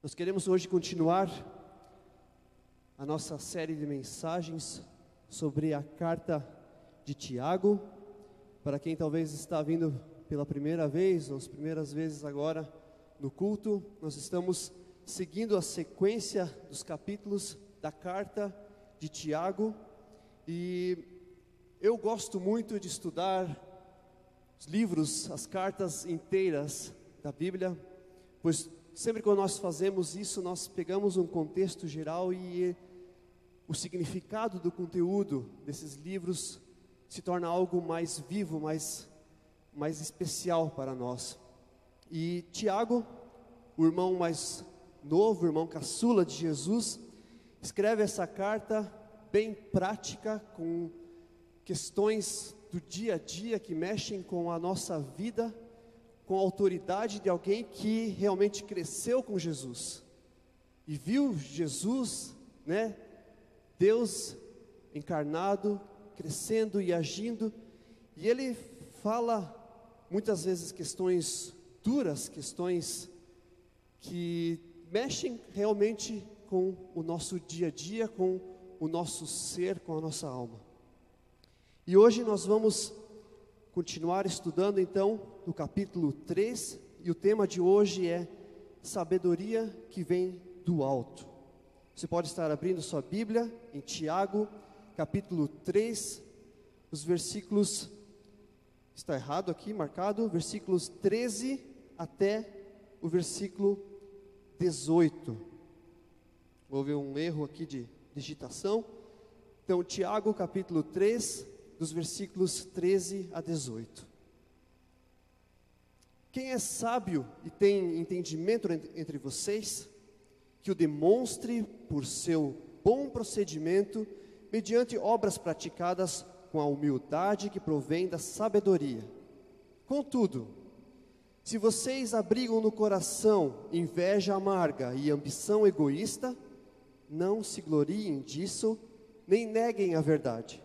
Nós queremos hoje continuar a nossa série de mensagens sobre a carta de Tiago. Para quem talvez está vindo pela primeira vez, ou as primeiras vezes agora no culto, nós estamos seguindo a sequência dos capítulos da carta de Tiago. E eu gosto muito de estudar os livros, as cartas inteiras da Bíblia, pois sempre quando nós fazemos isso, nós pegamos um contexto geral e o significado do conteúdo desses livros se torna algo mais vivo, mais especial para nós. E Tiago, o irmão mais novo, o irmão caçula de Jesus, escreve essa carta bem prática, com questões do dia a dia que mexem com a nossa vida, com a autoridade de alguém que realmente cresceu com Jesus e viu Jesus, Deus encarnado, crescendo e agindo. E ele fala muitas vezes questões duras, questões que mexem realmente com o nosso dia a dia, com o nosso ser, com a nossa alma. E hoje nós vamos continuar estudando então no capítulo 3, e o tema de hoje é sabedoria que vem do alto. Você pode estar abrindo sua Bíblia em Tiago, capítulo 3, os versículos, está errado aqui, marcado, versículos 13 até o versículo 18. Houve um erro aqui de digitação. Então, Tiago, capítulo 3, dos versículos 13 a 18. Quem é sábio e tem entendimento entre vocês, que o demonstre por seu bom procedimento, mediante obras praticadas com a humildade que provém da sabedoria. Contudo, se vocês abrigam no coração inveja amarga e ambição egoísta, não se gloriem disso, nem neguem a verdade.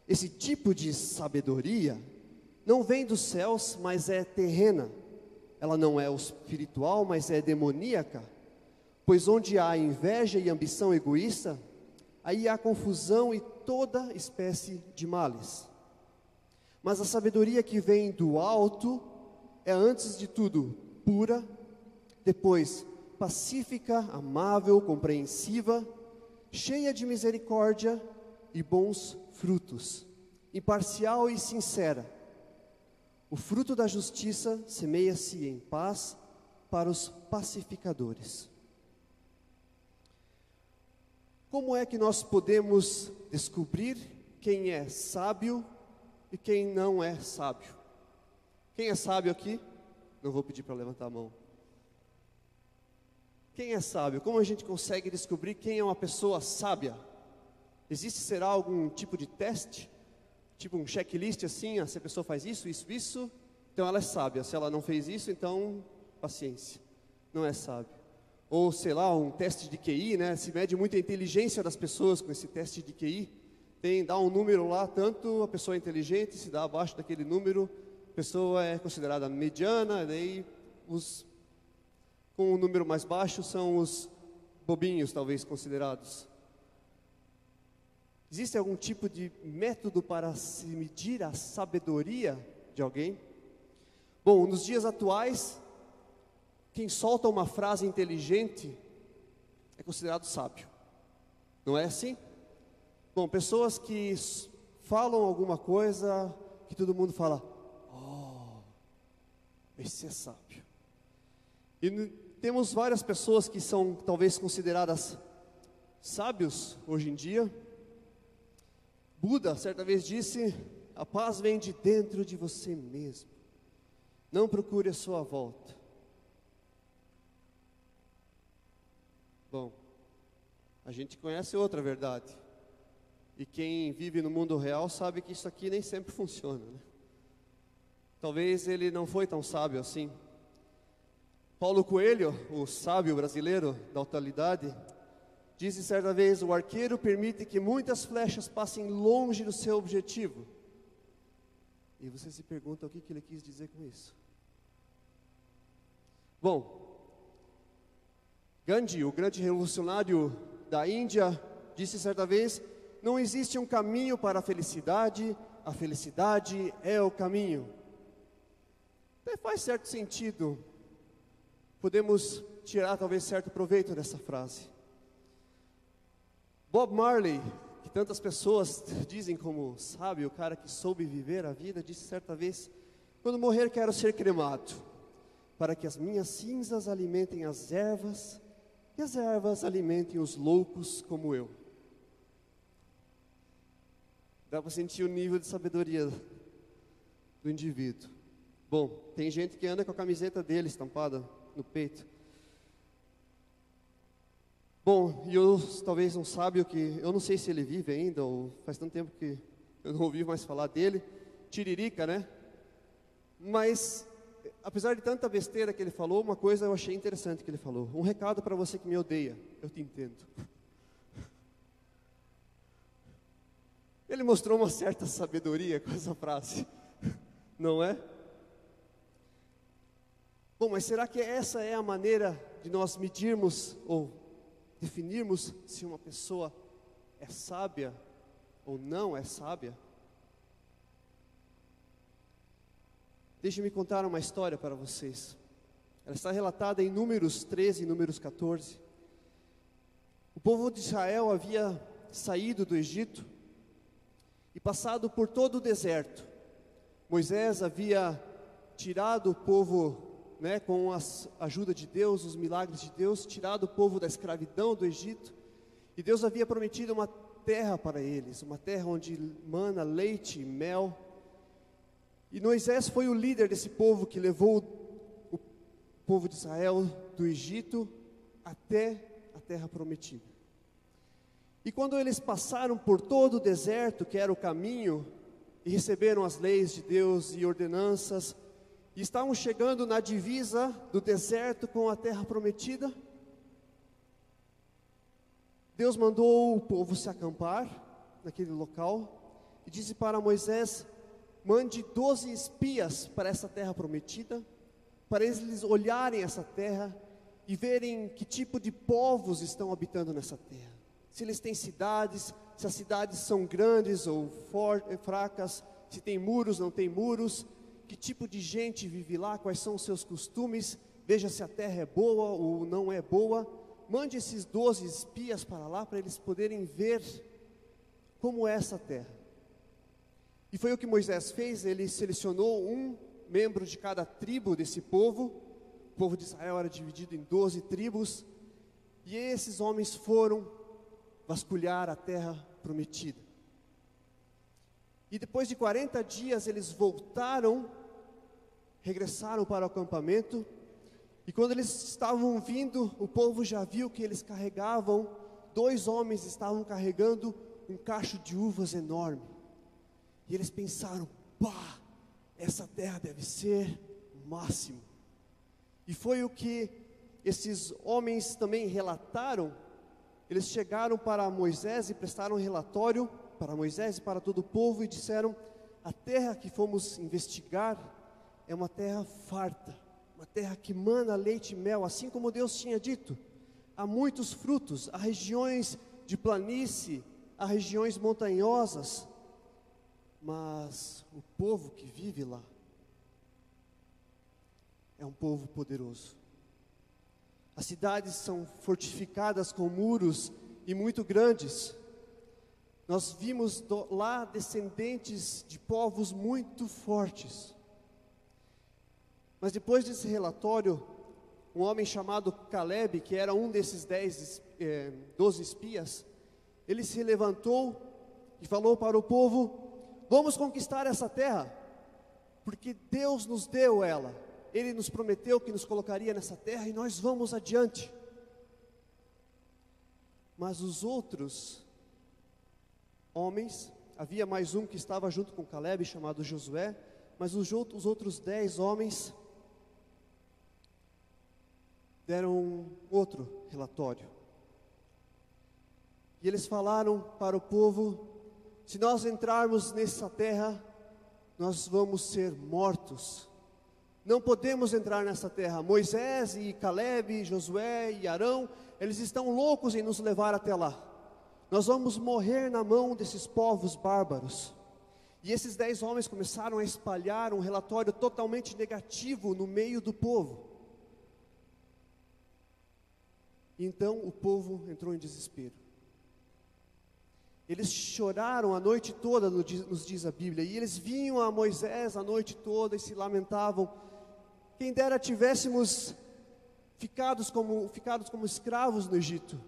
Esse tipo de sabedoria não vem dos céus, mas é terrena. Ela não é espiritual, mas é demoníaca. Pois onde há inveja e ambição egoísta, aí há confusão e toda espécie de males. Mas a sabedoria que vem do alto é antes de tudo pura, depois pacífica, amável, compreensiva, cheia de misericórdia e bons frutos, imparcial e sincera. O fruto da justiça semeia-se em paz para os pacificadores. Como é que nós podemos descobrir quem é sábio e quem não é sábio? Quem é sábio aqui? Não vou pedir para levantar a mão. Quem é sábio? Como a gente consegue descobrir quem é uma pessoa sábia? Será algum tipo de teste? Tipo um checklist assim, se a pessoa faz isso, então ela é sábia. Se ela não fez isso, então paciência, não é sábio. Ou sei lá, um teste de QI, se mede muito a inteligência das pessoas com esse teste de QI. Dá um número lá, tanto a pessoa é inteligente, se dá abaixo daquele número, a pessoa é considerada mediana, daí com um número mais baixo são os bobinhos, talvez considerados. Existe algum tipo de método para se medir a sabedoria de alguém? Bom, nos dias atuais, quem solta uma frase inteligente é considerado sábio. Não é assim? Bom, pessoas que falam alguma coisa que todo mundo fala, esse é sábio. E temos várias pessoas que são talvez consideradas sábios hoje em dia. Buda certa vez disse, a paz vem de dentro de você mesmo. Não procure a sua volta. Bom, a gente conhece outra verdade. E quem vive no mundo real sabe que isso aqui nem sempre funciona, Talvez ele não foi tão sábio assim. Paulo Coelho, o sábio brasileiro da atualidade, disse certa vez, o arqueiro permite que muitas flechas passem longe do seu objetivo. E você se pergunta o que ele quis dizer com isso. Bom, Gandhi, o grande revolucionário da Índia, disse certa vez: não existe um caminho para a felicidade é o caminho. Até faz certo sentido, podemos tirar talvez certo proveito dessa frase. Bob Marley, que tantas pessoas dizem como sábio, o cara que soube viver a vida, disse certa vez: quando morrer quero ser cremado, para que as minhas cinzas alimentem as ervas, e as ervas alimentem os loucos como eu. Dá para sentir o nível de sabedoria do indivíduo. Bom, tem gente que anda com a camiseta dele estampada no peito. Bom, e eu talvez não sabe o que, eu não sei se ele vive ainda, ou faz tanto tempo que eu não ouvi mais falar dele. Tiririca, né? Mas, apesar de tanta besteira que ele falou, uma coisa eu achei interessante que ele falou. Um recado para você que me odeia, eu te entendo. Ele mostrou uma certa sabedoria com essa frase, não é? Bom, mas será que essa é a maneira de nós medirmos ou definirmos se uma pessoa é sábia ou não é sábia? Deixe-me contar uma história para vocês. Ela está relatada em Números 13 e Números 14. O povo de Israel havia saído do Egito e passado por todo o deserto. Moisés havia tirado o povo, com a ajuda de Deus, os milagres de Deus, tirado o povo da escravidão do Egito. E Deus havia prometido uma terra para eles, uma terra onde mana leite e mel. E Moisés foi o líder desse povo que levou o povo de Israel do Egito até a terra prometida. E quando eles passaram por todo o deserto, que era o caminho, e receberam as leis de Deus e ordenanças, e estavam chegando na divisa do deserto com a terra prometida, Deus mandou o povo se acampar naquele local, e disse para Moisés: mande 12 espias para essa terra prometida, para eles olharem essa terra e verem que tipo de povos estão habitando nessa terra. Se eles têm cidades, se as cidades são grandes ou fracas, se tem muros, não tem muros, que tipo de gente vive lá, quais são os seus costumes, veja se a terra é boa ou não é boa. Mande esses 12 espias para lá, para eles poderem ver como é essa terra. E foi o que Moisés fez. Ele selecionou um membro de cada tribo desse povo. O povo de Israel era dividido em 12 tribos, e esses homens foram vasculhar a terra prometida. E depois de 40 dias eles voltaram, regressaram para o acampamento, e quando eles estavam vindo, o povo já viu que eles carregavam, 2 homens estavam carregando um cacho de uvas enorme. E eles pensaram: pá, essa terra deve ser o máximo. E foi o que esses homens também relataram. Eles chegaram para Moisés e prestaram relatório para Moisés e para todo o povo e disseram: a terra que fomos investigar é uma terra farta, uma terra que mana leite e mel, assim como Deus tinha dito. Há muitos frutos, há regiões de planície, há regiões montanhosas, mas o povo que vive lá é um povo poderoso. As cidades são fortificadas com muros e muito grandes. Nós vimos lá descendentes de povos muito fortes. Mas depois desse relatório, um homem chamado Caleb, que era um desses 12 espias, ele se levantou e falou para o povo: vamos conquistar essa terra, porque Deus nos deu ela. Ele nos prometeu que nos colocaria nessa terra e nós vamos adiante. Mas os outros homens, havia mais um que estava junto com Caleb, chamado Josué, mas os outros 10 homens deram outro relatório. E eles falaram para o povo: se nós entrarmos nessa terra, nós vamos ser mortos. Não podemos entrar nessa terra. Moisés e Caleb, Josué e Arão, eles estão loucos em nos levar até lá. Nós vamos morrer na mão desses povos bárbaros. E esses 10 homens começaram a espalhar um relatório totalmente negativo no meio do povo. Então o povo entrou em desespero. Eles choraram a noite toda, nos diz a Bíblia, e eles vinham a Moisés a noite toda e se lamentavam. Quem dera tivéssemos ficado como escravos no Egito,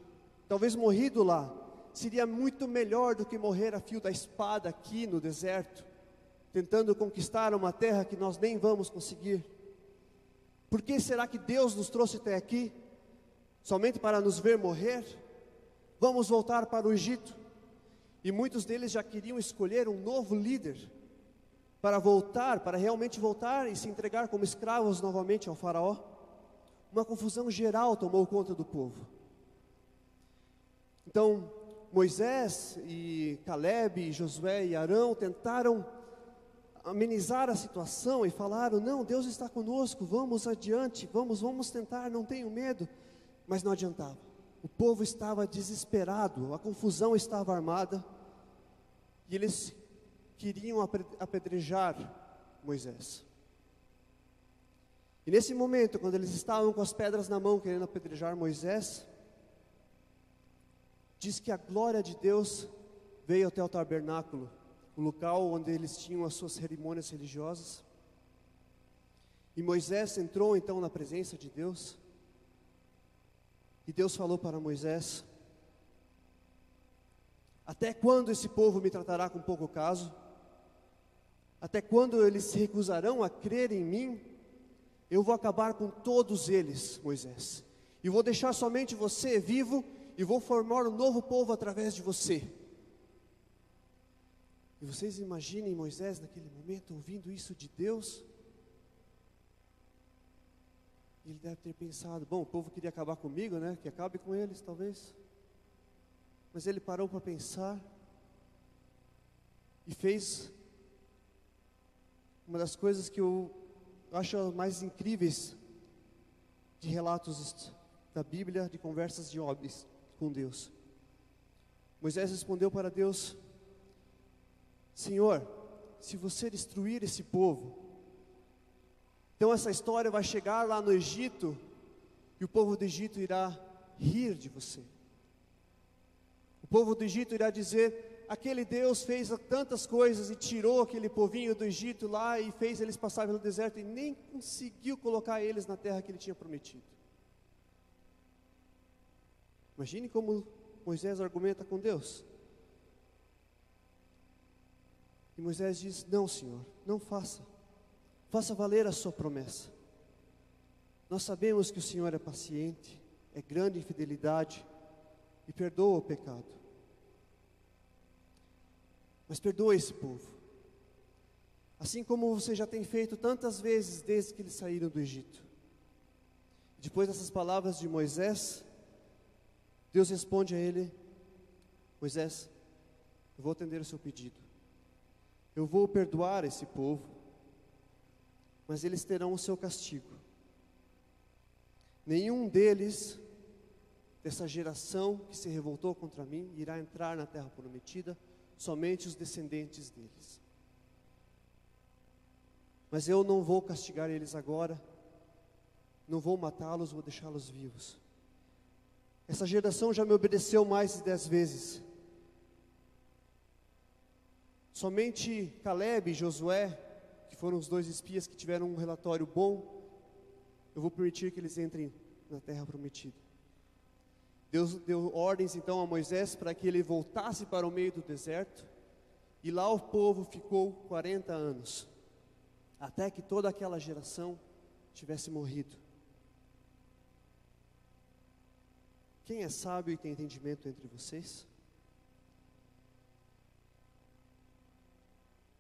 talvez morrido lá. Seria muito melhor do que morrer a fio da espada aqui no deserto, tentando conquistar uma terra que nós nem vamos conseguir. Por que será que Deus nos trouxe até aqui? Somente para nos ver morrer? Vamos voltar para o Egito. E muitos deles já queriam escolher um novo líder para realmente voltar e se entregar como escravos novamente ao faraó. Uma confusão geral tomou conta do povo. Então, Moisés e Caleb, Josué e Arão tentaram amenizar a situação e falaram: não, Deus está conosco, vamos adiante, vamos tentar, não tenham medo. Mas não adiantava, o povo estava desesperado, a confusão estava armada, e eles queriam apedrejar Moisés. E nesse momento, quando eles estavam com as pedras na mão querendo apedrejar Moisés, diz que a glória de Deus veio até o tabernáculo, o local onde eles tinham as suas cerimônias religiosas. E Moisés entrou então na presença de Deus. E Deus falou para Moisés: até quando esse povo me tratará com pouco caso? Até quando eles se recusarão a crer em mim? Eu vou acabar com todos eles, Moisés, e vou deixar somente você vivo, e vou formar um novo povo através de você. E vocês imaginem Moisés naquele momento ouvindo isso de Deus. Ele deve ter pensado: bom, o povo queria acabar comigo, né? Que acabe com eles, talvez. Mas ele parou para pensar e fez uma das coisas que eu acho mais incríveis de relatos da Bíblia, de conversas de homens com Deus. Moisés respondeu para Deus: Senhor, se você destruir esse povo, então essa história vai chegar lá no Egito, e o povo do Egito irá rir de você. O povo do Egito irá dizer: aquele Deus fez tantas coisas e tirou aquele povinho do Egito lá e fez eles passar pelo deserto e nem conseguiu colocar eles na terra que ele tinha prometido. Imagine como Moisés argumenta com Deus. E Moisés diz: não, Senhor, não faça. Faça valer a sua promessa. Nós sabemos que o Senhor é paciente, é grande em fidelidade e perdoa o pecado. Mas perdoa esse povo, assim como você já tem feito tantas vezes desde que eles saíram do Egito. Depois dessas palavras de Moisés, Deus responde a ele: Moisés, eu vou atender o seu pedido. Eu vou perdoar esse povo, mas eles terão o seu castigo. Nenhum deles, dessa geração que se revoltou contra mim, irá entrar na terra prometida, somente os descendentes deles. Mas eu não vou castigar eles agora, não vou matá-los, vou deixá-los vivos. Essa geração já me obedeceu mais de 10 vezes. Somente Caleb e Josué, que foram os 2 espias que tiveram um relatório bom, eu vou permitir que eles entrem na terra prometida. Deus deu ordens então a Moisés para que ele voltasse para o meio do deserto, e lá o povo ficou 40 anos, até que toda aquela geração tivesse morrido. Quem é sábio e tem entendimento entre vocês?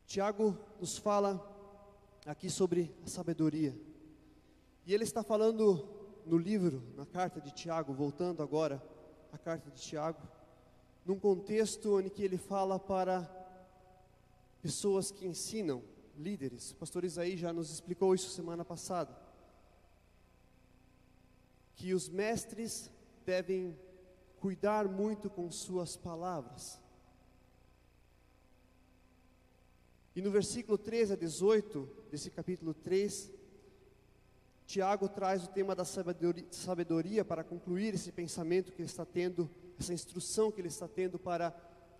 Tiago nos fala aqui sobre a sabedoria. E ele está falando no livro, na carta de Tiago, voltando agora à carta de Tiago, num contexto em que ele fala para pessoas que ensinam, líderes. O pastor Isaí já nos explicou isso semana passada. Que os mestres devem cuidar muito com suas palavras. E no versículo 13 a 18, desse capítulo 3, Tiago traz o tema da sabedoria para concluir esse pensamento que ele está tendo, essa instrução que ele está tendo para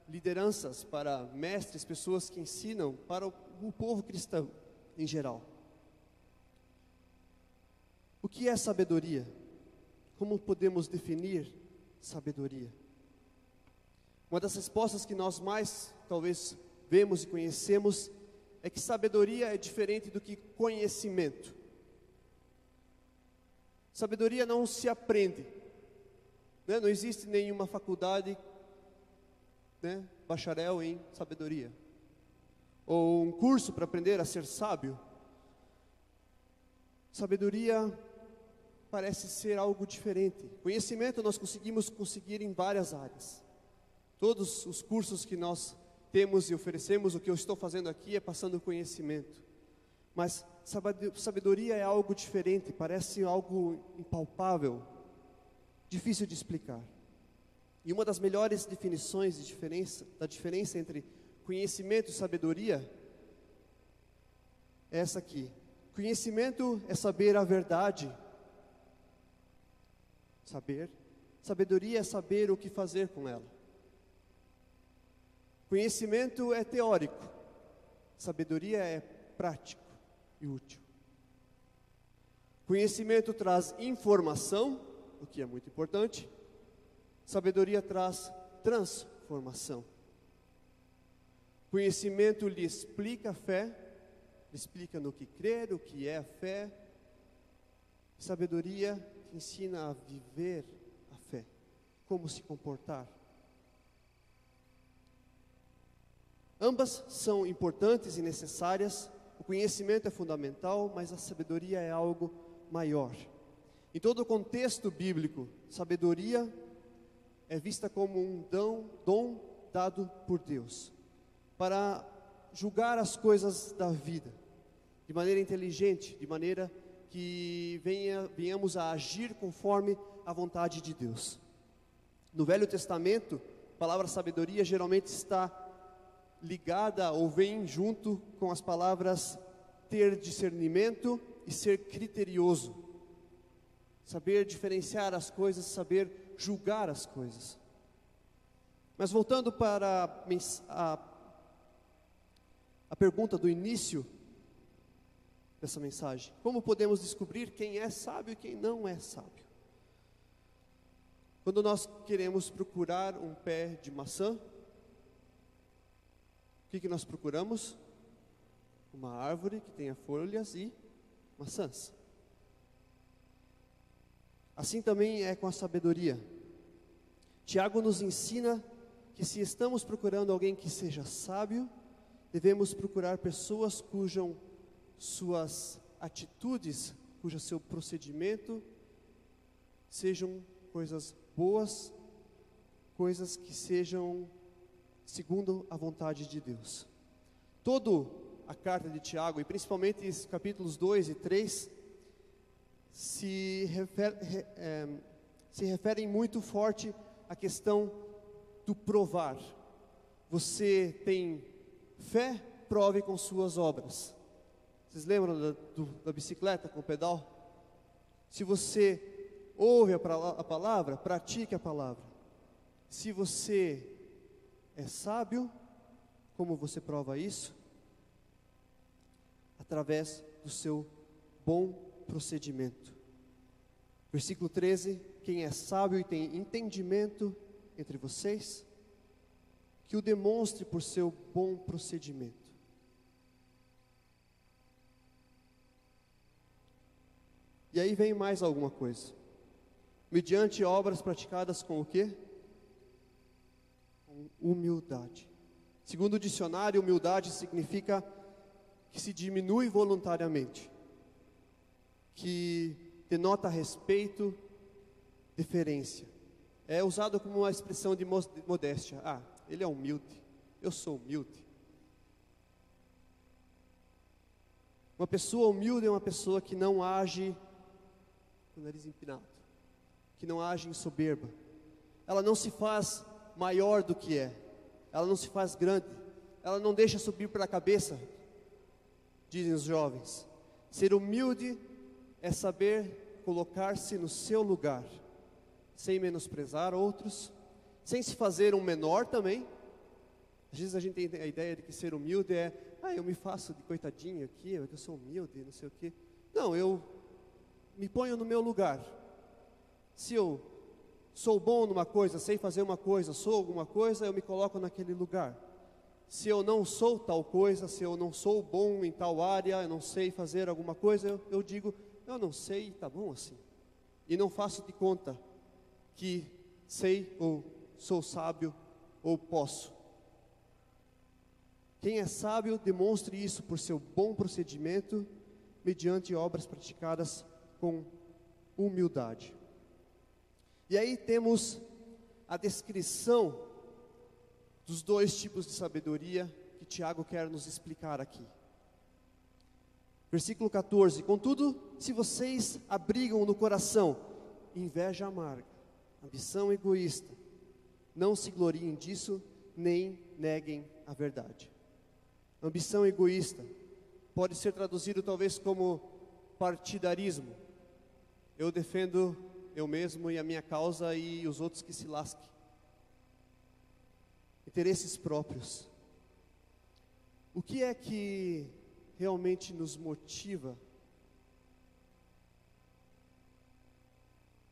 lideranças, para mestres, pessoas que ensinam, para o povo cristão em geral. O que é sabedoria? Como podemos definir sabedoria? Uma das respostas que nós mais, talvez, vemos e conhecemos é que sabedoria é diferente do que conhecimento. Sabedoria não se aprende, né? Não existe nenhuma faculdade, né, bacharel em sabedoria, ou um curso para aprender a ser sábio. Sabedoria parece ser algo diferente. Conhecimento nós conseguir em várias áreas. Todos os cursos que nós temos e oferecemos, o que eu estou fazendo aqui é passando conhecimento. Mas sabedoria é algo diferente, parece algo impalpável, difícil de explicar. E uma das melhores definições da diferença entre conhecimento e sabedoria é essa aqui. Conhecimento é saber a verdade. Sabedoria é saber o que fazer com ela. Conhecimento é teórico, sabedoria é prático e útil. Conhecimento traz informação, o que é muito importante. Sabedoria traz transformação. Conhecimento lhe explica a fé, lhe explica no que crer, o que é a fé. Sabedoria te ensina a viver a fé, como se comportar. Ambas são importantes e necessárias. O conhecimento é fundamental, mas a sabedoria é algo maior. Em todo o contexto bíblico, sabedoria é vista como um dom dado por Deus para julgar as coisas da vida de maneira inteligente, de maneira que venhamos a agir conforme a vontade de Deus. No Velho Testamento, a palavra sabedoria geralmente está ligada ou vem junto com as palavras ter discernimento e ser criterioso. Saber diferenciar as coisas, saber julgar as coisas. Mas voltando para a pergunta do início dessa mensagem: como podemos descobrir quem é sábio e quem não é sábio? Quando nós queremos procurar um pé de maçã, o que nós procuramos? Uma árvore que tenha folhas e maçãs. Assim também é com a sabedoria. Tiago nos ensina que se estamos procurando alguém que seja sábio, devemos procurar pessoas suas atitudes, cujo seu procedimento sejam coisas boas, coisas que sejam segundo a vontade de Deus. Toda a carta de Tiago, e principalmente os capítulos 2 e 3, se referem muito forte à questão do provar. Você tem fé? Prove com suas obras. Vocês lembram da bicicleta com o pedal? Se você ouve a palavra, pratique a palavra. Se você é sábio, como você prova isso? Através do seu bom procedimento. Versículo 13: quem é sábio e tem entendimento entre vocês, que o demonstre por seu bom procedimento. E aí vem mais alguma coisa. Mediante obras praticadas com o quê? Humildade. Segundo o dicionário, humildade significa que se diminui voluntariamente, que denota respeito, deferência. É usado como uma expressão de modéstia. Ah, ele é humilde, eu sou humilde. Uma pessoa humilde é uma pessoa que não age com o nariz empinado, que não age em soberba. Ela não se faz maior do que é, ela não se faz grande, ela não deixa subir para a cabeça, dizem os jovens. Ser humilde é saber colocar-se no seu lugar, sem menosprezar outros, sem se fazer um menor também. Às vezes a gente tem a ideia de que ser humilde é, eu me faço de coitadinho aqui, eu sou humilde, não sei o quê. Não, eu me ponho no meu lugar. Se eu sou bom numa coisa, sei fazer uma coisa, sou alguma coisa, eu me coloco naquele lugar. Se eu não sou tal coisa, se eu não sou bom em tal área, eu não sei fazer alguma coisa, eu digo, eu não sei, tá bom assim. E não faço de conta que sei ou sou sábio ou posso. Quem é sábio, demonstre isso por seu bom procedimento, mediante obras praticadas com humildade. E aí temos a descrição dos dois tipos de sabedoria que Tiago quer nos explicar aqui. Versículo 14: Contudo, se vocês abrigam no coração inveja amarga, ambição egoísta, não se gloriem disso, nem neguem a verdade. Ambição egoísta pode ser traduzido talvez como partidarismo. Eu defendo eu mesmo e a minha causa e os outros que se lasquem. Interesses próprios. O que é que realmente nos motiva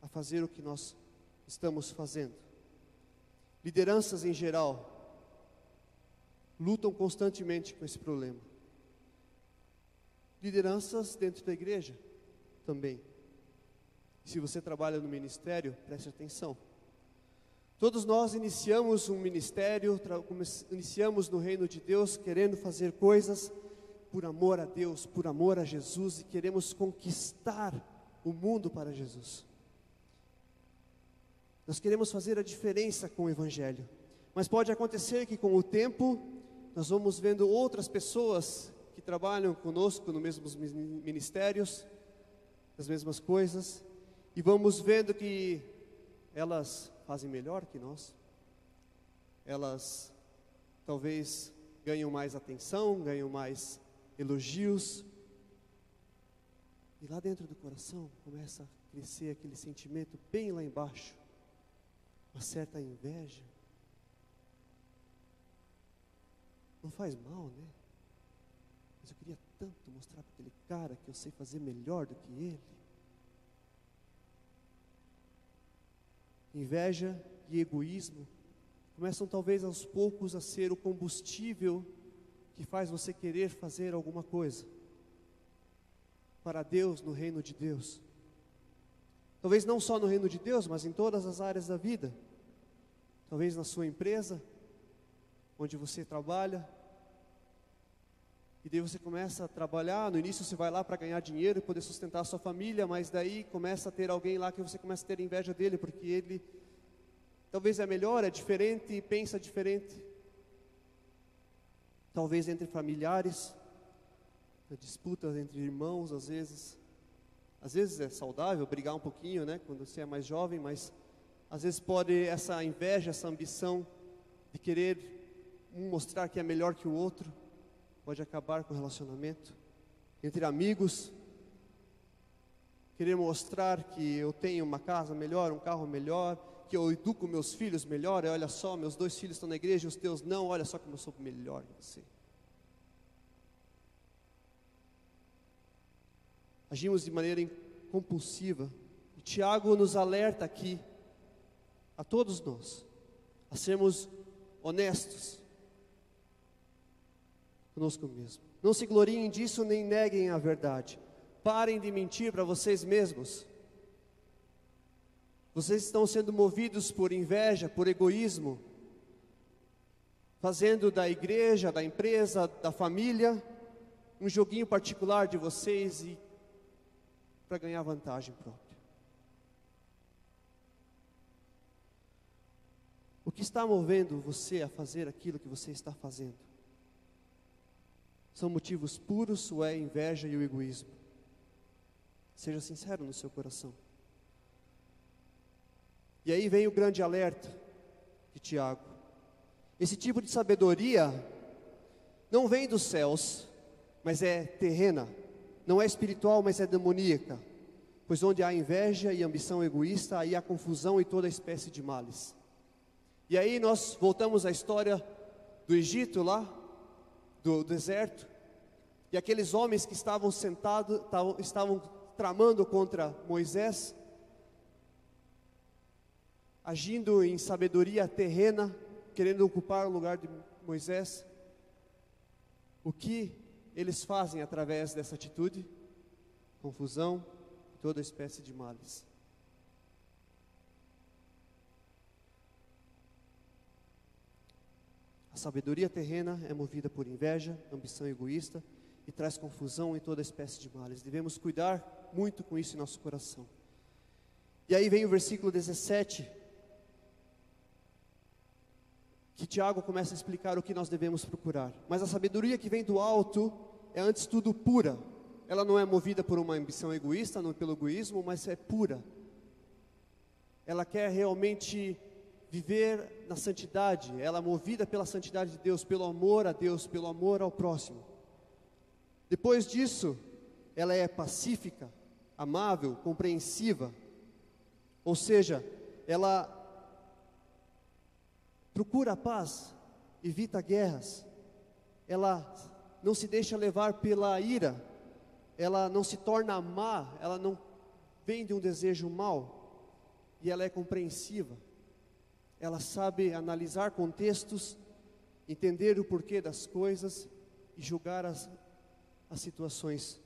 a fazer o que nós estamos fazendo? Lideranças em geral lutam constantemente com esse problema. Lideranças dentro da igreja também. Se você trabalha no ministério, preste atenção. Todos nós iniciamos um ministério, iniciamos no reino de Deus, querendo fazer coisas por amor a Deus, por amor a Jesus, e queremos conquistar o mundo para Jesus. Nós queremos fazer a diferença com o Evangelho, mas pode acontecer que com o tempo, nós vamos vendo outras pessoas que trabalham conosco nos mesmos ministérios, as mesmas coisas, e vamos vendo que elas fazem melhor que nós, elas talvez ganham mais atenção, ganham mais elogios, e lá dentro do coração começa a crescer aquele sentimento bem lá embaixo, uma certa inveja. Não faz mal, né? Mas eu queria tanto mostrar para aquele cara que eu sei fazer melhor do que ele. Inveja e egoísmo começam talvez aos poucos a ser o combustível que faz você querer fazer alguma coisa para Deus, no reino de Deus. Talvez não só no reino de Deus, mas em todas as áreas da vida. Talvez na sua empresa, onde você trabalha, e daí você começa a trabalhar. No início você vai lá para ganhar dinheiro e poder sustentar a sua família, mas daí começa a ter alguém lá que você começa a ter inveja dele, porque ele talvez é melhor, é diferente, pensa diferente. Talvez entre familiares, disputas entre irmãos, às vezes é saudável brigar um pouquinho, né, quando você é mais jovem, mas às vezes pode essa inveja, essa ambição de querer um mostrar que é melhor que o outro, pode acabar com o relacionamento. Entre amigos, querer mostrar que eu tenho uma casa melhor, um carro melhor, que eu educo meus filhos melhor, e olha só, meus 2 filhos estão na igreja, os teus não, olha só como eu sou melhor que você. Agimos de maneira compulsiva, e Tiago nos alerta aqui, a todos nós, a sermos honestos conosco mesmo. Não se gloriem disso, nem neguem a verdade. Parem de mentir para vocês mesmos. Vocês estão sendo movidos por inveja, por egoísmo, fazendo da igreja, da empresa, da família, um joguinho particular de vocês e para ganhar vantagem própria. O que está movendo você a fazer aquilo que você está fazendo? São motivos puros ou é a inveja e o egoísmo? Seja sincero no seu coração. E aí vem o grande alerta de Tiago. Esse tipo de sabedoria não vem dos céus, mas é terrena. Não é espiritual, mas é demoníaca. Pois onde há inveja e ambição egoísta, aí há confusão e toda espécie de males. E aí nós voltamos à história do Egito lá, do deserto. E aqueles homens que estavam sentados, estavam tramando contra Moisés, agindo em sabedoria terrena, querendo ocupar o lugar de Moisés. O que eles fazem através dessa atitude? Confusão, toda espécie de males. A sabedoria terrena é movida por inveja, ambição egoísta e traz confusão e toda espécie de males. Devemos cuidar muito com isso em nosso coração. E aí vem o versículo 17, que Tiago começa a explicar o que nós devemos procurar. Mas a sabedoria que vem do alto é antes de tudo pura. Ela não é movida por uma ambição egoísta, não pelo egoísmo, mas é pura. Ela quer realmente viver na santidade. Ela é movida pela santidade de Deus, pelo amor a Deus, pelo amor ao próximo. Depois disso, ela é pacífica, amável, compreensiva. Ou seja, ela procura a paz, evita guerras. Ela não se deixa levar pela ira. Ela não se torna má, ela não vem de um desejo mau. E ela é compreensiva. Ela sabe analisar contextos, entender o porquê das coisas e julgar as situações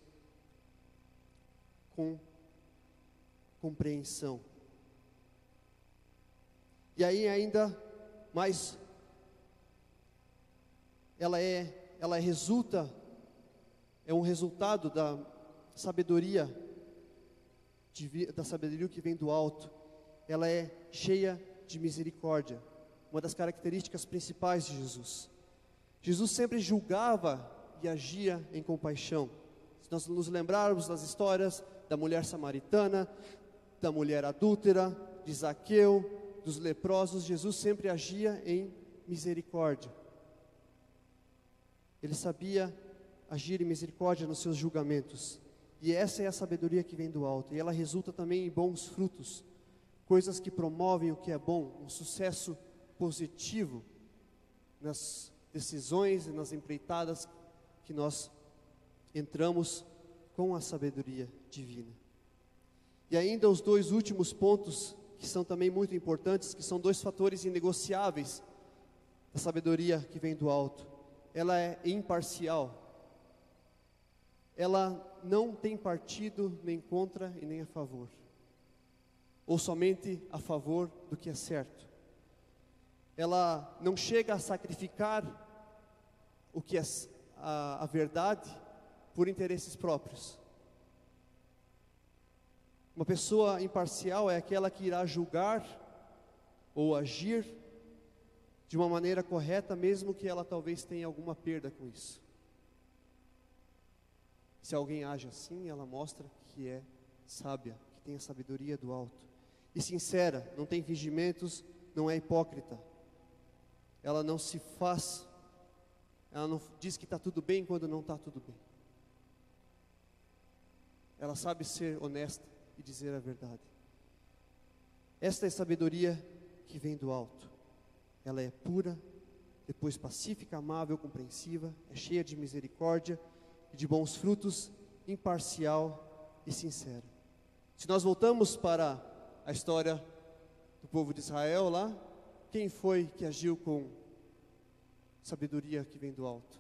com compreensão. E aí ainda mais, ela é um resultado da sabedoria, da sabedoria que vem do alto. Ela é cheia de misericórdia, uma das características principais de Jesus. Jesus sempre julgava e agia em compaixão. Se nós nos lembrarmos das histórias da mulher samaritana, da mulher adúltera, de Zaqueu, dos leprosos, Jesus sempre agia em misericórdia. Ele sabia agir em misericórdia nos seus julgamentos. E essa é a sabedoria que vem do alto. E ela resulta também em bons frutos. Coisas que promovem o que é bom, um sucesso positivo nas decisões e nas empreitadas que nós entramos com a sabedoria divina. E ainda os dois últimos pontos, que são também muito importantes, que são dois fatores inegociáveis da sabedoria que vem do alto. Ela é imparcial. Ela não tem partido nem contra e nem a favor, ou somente a favor do que é certo. Ela não chega a sacrificar o que é a verdade por interesses próprios. Uma pessoa imparcial é aquela que irá julgar ou agir de uma maneira correta, mesmo que ela talvez tenha alguma perda com isso. Se alguém age assim, ela mostra que é sábia, que tem a sabedoria do alto. E sincera, não tem fingimentos, não é hipócrita. Ela não se faz, ela não diz que está tudo bem quando não está tudo bem. Ela sabe ser honesta e dizer a verdade. Esta é a sabedoria que vem do alto. Ela é pura, depois pacífica, amável, compreensiva, é cheia de misericórdia e de bons frutos, imparcial e sincera. Se nós voltamos para a história do povo de Israel lá, quem foi que agiu com sabedoria que vem do alto?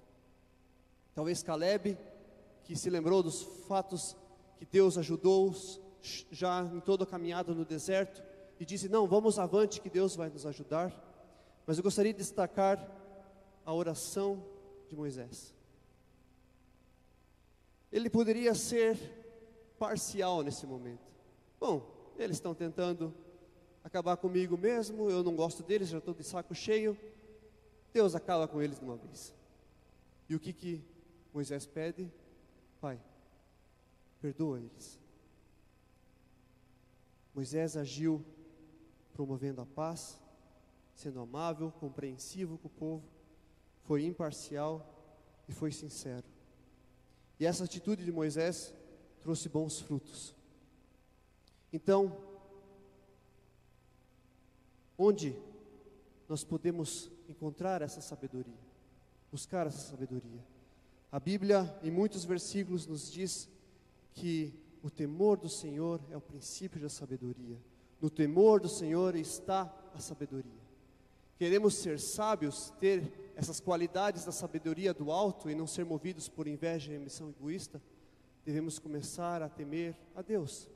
Talvez Caleb, que se lembrou dos fatos que Deus ajudou já em toda a caminhada no deserto e disse: não, vamos avante que Deus vai nos ajudar. Mas eu gostaria de destacar a oração de Moisés. Ele poderia ser parcial nesse momento. Bom, eles estão tentando acabar comigo mesmo, eu não gosto deles, já estou de saco cheio. Deus acaba com eles de uma vez. E o que Moisés pede: Pai, perdoa eles. Moisés agiu promovendo a paz, sendo amável, compreensivo com o povo, foi imparcial e foi sincero. E essa atitude de Moisés trouxe bons frutos. Então, onde nós podemos encontrar essa sabedoria? Buscar essa sabedoria? A Bíblia, em muitos versículos, nos diz que o temor do Senhor é o princípio da sabedoria. No temor do Senhor está a sabedoria. Queremos ser sábios, ter essas qualidades da sabedoria do alto e não ser movidos por inveja e ambição egoísta, devemos começar a temer a Deus.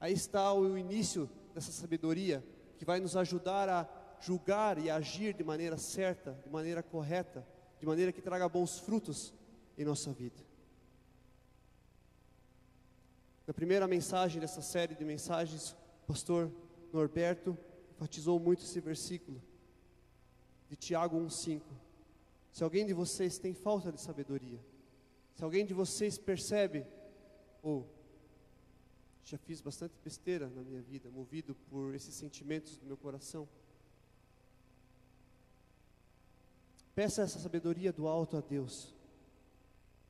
Aí está o início dessa sabedoria, que vai nos ajudar a julgar e agir de maneira certa, de maneira correta, de maneira que traga bons frutos em nossa vida. Na primeira mensagem dessa série de mensagens, o pastor Norberto enfatizou muito esse versículo de Tiago 1,5. Se alguém de vocês tem falta de sabedoria, se alguém de vocês percebe, já fiz bastante besteira na minha vida, movido por esses sentimentos do meu coração, peça essa sabedoria do alto a Deus,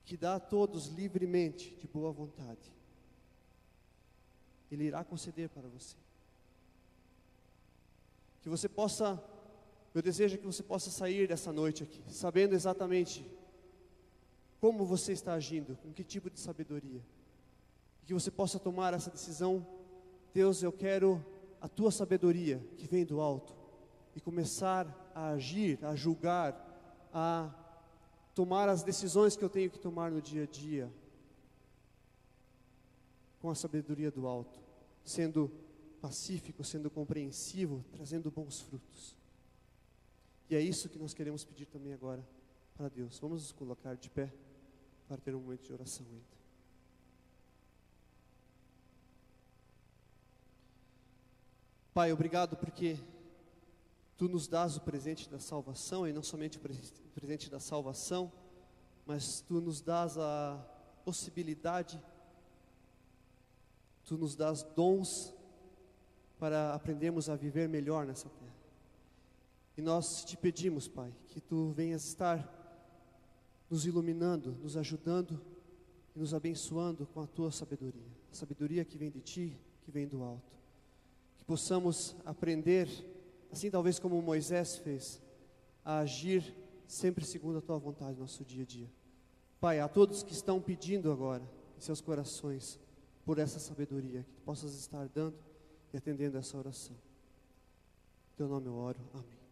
que dá a todos livremente, de boa vontade. Ele irá conceder para você. Que você possa, meu desejo é que você possa sair dessa noite aqui, sabendo exatamente como você está agindo, com que tipo de sabedoria. E que você possa tomar essa decisão: Deus, eu quero a tua sabedoria que vem do alto, e começar a agir, a julgar, a tomar as decisões que eu tenho que tomar no dia a dia, com a sabedoria do alto, sendo pacífico, sendo compreensivo, trazendo bons frutos. E é isso que nós queremos pedir também agora para Deus. Vamos nos colocar de pé para ter um momento de oração ainda. Pai, obrigado porque Tu nos dás o presente da salvação, e não somente o presente da salvação, mas Tu nos dás a possibilidade, Tu nos dás dons para aprendermos a viver melhor nessa terra. E nós Te pedimos, Pai, que Tu venhas estar nos iluminando, nos ajudando e nos abençoando com a Tua sabedoria. A sabedoria que vem de Ti, que vem do alto. Que possamos aprender, assim talvez como Moisés fez, a agir sempre segundo a Tua vontade no nosso dia a dia. Pai, a todos que estão pedindo agora em seus corações por essa sabedoria, que Tu possas estar dando e atendendo essa oração. Em Teu nome eu oro, amém.